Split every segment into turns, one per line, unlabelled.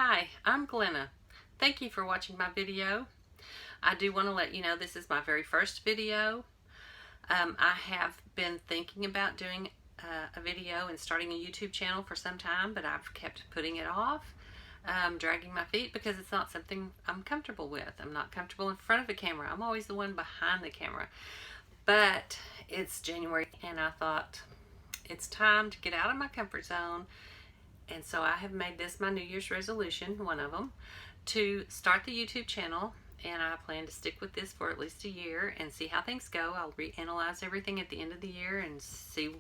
Hi, I'm Glenna. Thank you for watching my video. I do want to let you know this is my very first video. I have been thinking about doing a video and starting a YouTube channel for some time, but I've kept putting it off, dragging my feet because it's not something I'm comfortable with. I'm not comfortable in front of a camera. I'm always the one behind the camera. But it's January and I thought it's time to get out of my comfort zone. And so I have made this my New Year's resolution, one of them, to start the YouTube channel. And I plan to stick with this for at least a year and see how things go. I'll reanalyze everything at the end of the year and see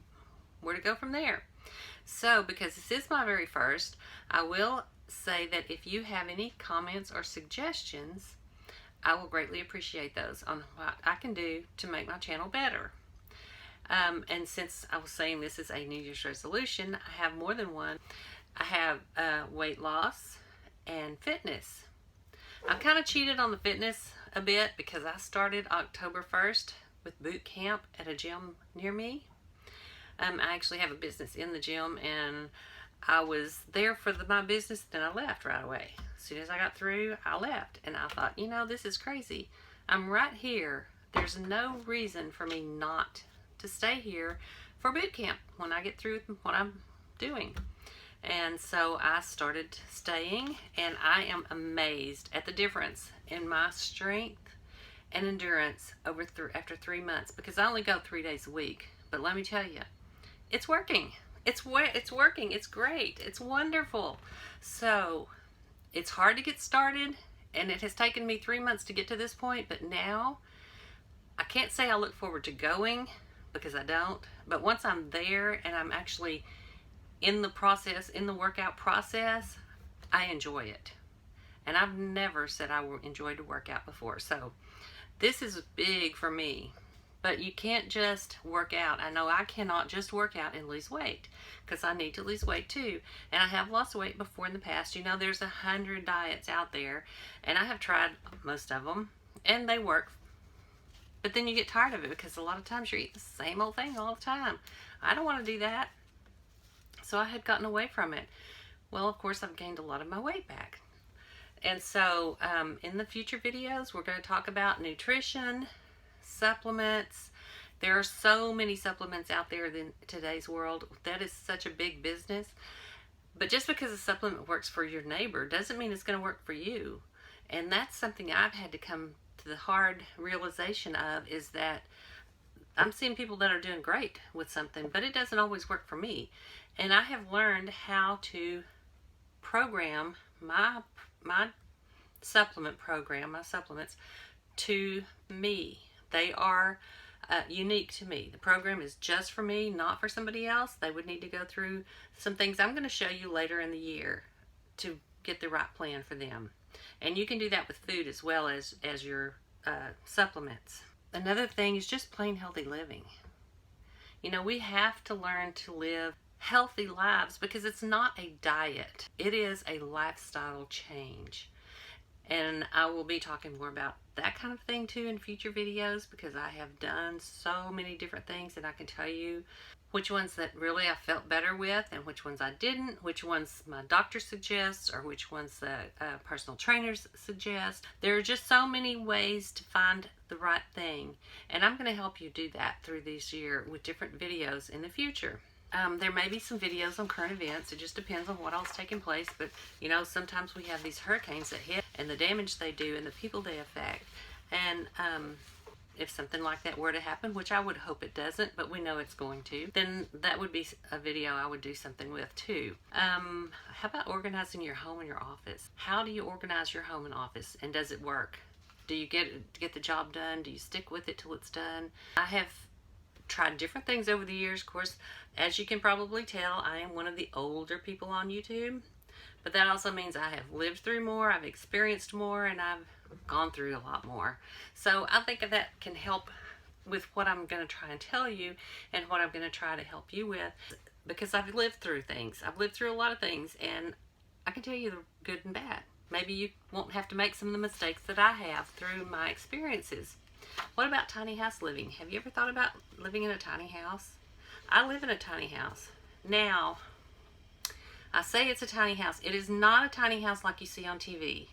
where to go from there. So, because this is my very first, I will say that if you have any comments or suggestions, I will greatly appreciate those on what I can do to make my channel better. And since I was saying this is a New Year's resolution, I have more than one. I have weight loss and fitness. I've kind of cheated on the fitness a bit because I started October 1st with Bootcamp at a gym near me. I actually have a business in the gym, and I was there for my business, then I left right away. As soon as I got through, I left, and I thought, you know, this is crazy. I'm right here. There's no reason for me not to stay here for Bootcamp when I get through with what I'm doing. And so I started staying, and I am amazed at the difference in my strength and endurance after 3 months, because I only go 3 days a week. But let me tell you, it's working. It's working. It's great. It's wonderful. So it's hard to get started, and it has taken me 3 months to get to this point, but now I can't say I look forward to going, because I don't. But once I'm there and I'm actually in the process, in the workout process, I enjoy it. And I've never said I enjoyed a workout before. So this is big for me. But you can't just work out. I know I cannot just work out and lose weight, because I need to lose weight too. And I have lost weight before in the past. You know, there's 100 diets out there, and I have tried most of them, and they work. But then you get tired of it, because a lot of times you eat the same old thing all the time. I don't want to do that. So I had gotten away from it. Well, of course, I've gained a lot of my weight back. And so in the future videos, we're going to talk about nutrition, supplements. There are so many supplements out there in today's world. That is such a big business. But just because a supplement works for your neighbor doesn't mean it's going to work for you. And that's something I've had to come to the hard realization of, is that I'm seeing people that are doing great with something, but it doesn't always work for me. And I have learned how to program my supplement program, my supplements, to me. They are unique to me. The program is just for me, not for somebody else. They would need to go through some things I'm going to show you later in the year to get the right plan for them. And you can do that with food as well as your supplements. Another thing is just plain healthy living. You know, we have to learn to live healthy lives, because it's not a diet. It is a lifestyle change. And I will be talking more about that kind of thing too in future videos, because I have done so many different things, and I can tell you which ones that really I felt better with and which ones I didn't, which ones my doctor suggests, or which ones the personal trainers suggest. There are just so many ways to find the right thing, and I'm going to help you do that through this year with different videos in the future. There may be some videos on current events. It just depends on what else is taking place. But, you know, sometimes we have these hurricanes that hit, and the damage they do and the people they affect. And if something like that were to happen, which I would hope it doesn't, but we know it's going to, then that would be a video I would do something with too. How about organizing your home and your office? How do you organize your home and office, and does it work? Do you get the job done? Do you stick with it till it's done? I have tried different things over the years. Of course, as you can probably tell, I am one of the older people on YouTube, but that also means I have lived through more, I've experienced more, and I've gone through a lot more. So I think that can help with what I'm going to try and tell you, and what I'm going to try to help you with, because I've lived through things. I've lived through a lot of things, and I can tell you the good and bad. Maybe you won't have to make some of the mistakes that I have through my experiences. What about tiny house living? Have you ever thought about living in a tiny house? I live in a tiny house. Now, I say it's a tiny house. It is not a tiny house like you see on TV.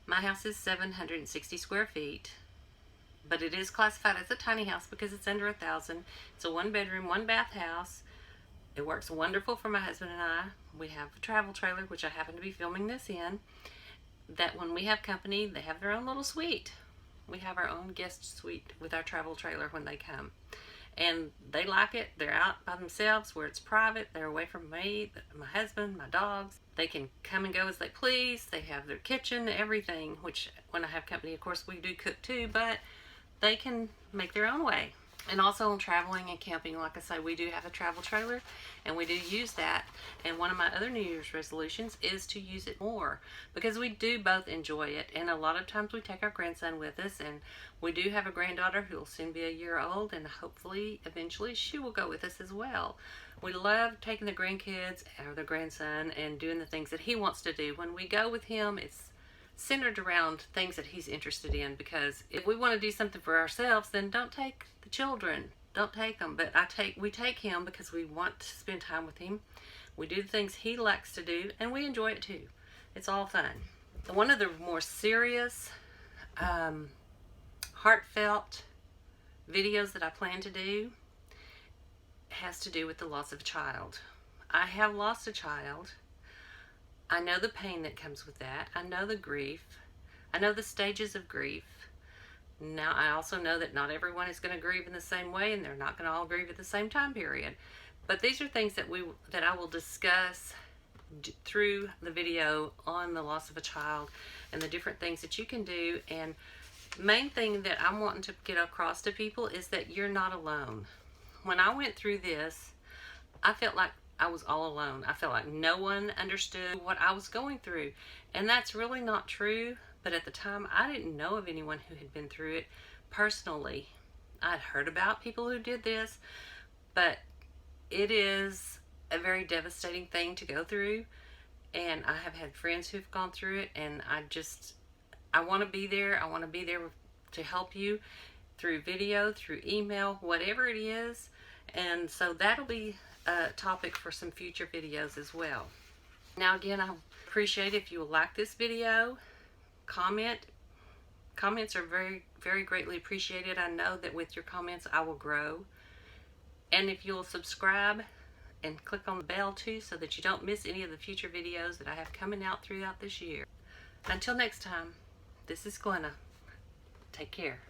My house is 760 square feet, but it is classified as a tiny house because it's under 1,000. It's a 1-bedroom, 1-bath house. It works wonderful for my husband and I. We have a travel trailer, which I happen to be filming this in, that when we have company, they have their own little suite. We have our own guest suite with our travel trailer when they come. And they like it. They're out by themselves where it's private. They're away from me, my husband, my dogs. They can come and go as they please. They have their kitchen, everything, which when I have company, of course, we do cook too, but they can make their own way. And also on traveling and camping, like I say, we do have a travel trailer and we do use that. And one of my other New Year's resolutions is to use it more because we do both enjoy it. And a lot of times we take our grandson with us, and we do have a granddaughter who will soon be a year old, and hopefully eventually she will go with us as well. We love taking the grandkids or the grandson and doing the things that he wants to do. When we go with him, it's centered around things that he's interested in, because if we want to do something for ourselves, then don't take the children. Don't take them. But we take him because we want to spend time with him. We do the things he likes to do, and we enjoy it too. It's all fun. One of the more serious, heartfelt videos that I plan to do has to do with the loss of a child. I have lost a child. I know the pain that comes with that. I know the grief. I know the stages of grief. Now, I also know that not everyone is going to grieve in the same way, and they're not going to all grieve at the same time period. But these are things that I will discuss through the video on the loss of a child and the different things that you can do. And main thing that I'm wanting to get across to people is that you're not alone. When I went through this, I felt like I was all alone. I felt like no one understood what I was going through. And that's really not true. But at the time, I didn't know of anyone who had been through it personally. I'd heard about people who did this, but it is a very devastating thing to go through. And I have had friends who've gone through it, and I want to be there. I want to be there to help you through video, through email, whatever it is. And so that'll be a topic for some future videos as well. Now again, I appreciate if you will like this video, comment. Comments are very, very greatly appreciated. I know that with your comments I will grow. And if you'll subscribe and click on the bell too, so that you don't miss any of the future videos that I have coming out throughout this year. Until next time, this is Glenna. Take care.